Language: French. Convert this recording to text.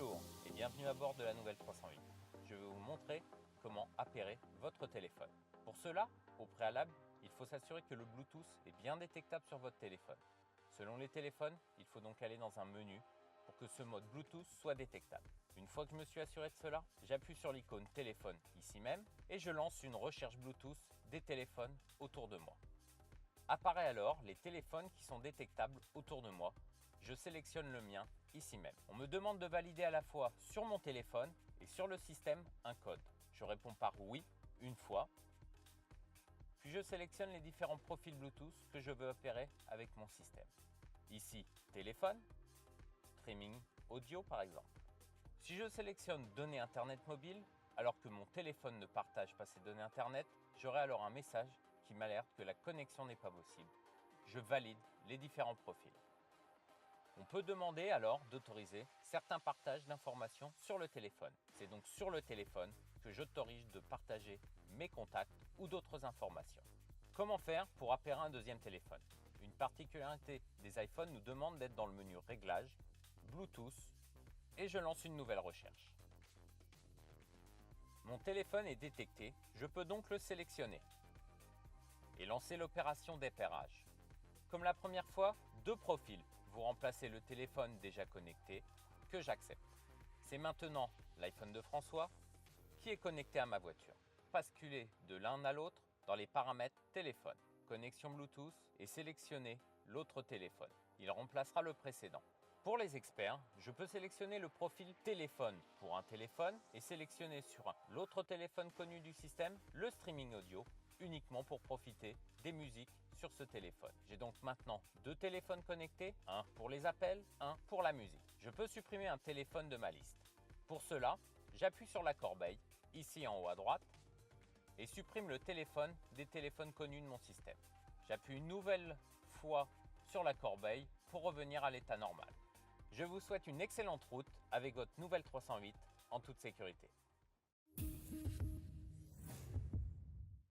Bonjour et bienvenue à bord de la nouvelle 308. Je vais vous montrer comment appairer votre téléphone. Pour cela, au préalable, il faut s'assurer que le Bluetooth est bien détectable sur votre téléphone. Selon les téléphones, il faut donc aller dans un menu pour que ce mode Bluetooth soit détectable. Une fois que je me suis assuré de cela, j'appuie sur l'icône téléphone ici même et je lance une recherche Bluetooth des téléphones autour de moi. Apparaît alors les téléphones qui sont détectables autour de moi. Je sélectionne le mien ici même. On me demande de valider à la fois sur mon téléphone et sur le système un code. Je réponds par oui une fois. Puis je sélectionne les différents profils Bluetooth que je veux appairer avec mon système. Ici, téléphone, streaming audio par exemple. Si je sélectionne données Internet mobile, alors que mon téléphone ne partage pas ces données Internet, j'aurai alors un message qui m'alerte que la connexion n'est pas possible. Je valide les différents profils. On peut demander alors d'autoriser certains partages d'informations sur le téléphone. C'est donc sur le téléphone que j'autorise de partager mes contacts ou d'autres informations. Comment faire pour appairer un deuxième téléphone? Une particularité des iPhones nous demande d'être dans le menu Réglages, Bluetooth et je lance une nouvelle recherche. Mon téléphone est détecté, je peux donc le sélectionner et lancer l'opération d'appairage. Comme la première fois, deux profils. Vous remplacez le téléphone déjà connecté que j'accepte. C'est maintenant l'iPhone de François qui est connecté à ma voiture. Basculer de l'un à l'autre dans les paramètres téléphone, connexion Bluetooth et sélectionner l'autre téléphone. Il remplacera le précédent. Pour les experts, je peux sélectionner le profil téléphone pour un téléphone et sélectionner sur l'autre téléphone connu du système le streaming audio uniquement pour profiter des musiques sur ce téléphone. J'ai donc maintenant deux téléphones connectés, un pour les appels, un pour la musique. Je peux supprimer un téléphone de ma liste. Pour cela, j'appuie sur la corbeille, ici en haut à droite, et supprime le téléphone des téléphones connus de mon système. J'appuie une nouvelle fois sur la corbeille pour revenir à l'état normal. Je vous souhaite une excellente route avec votre nouvelle 308 en toute sécurité.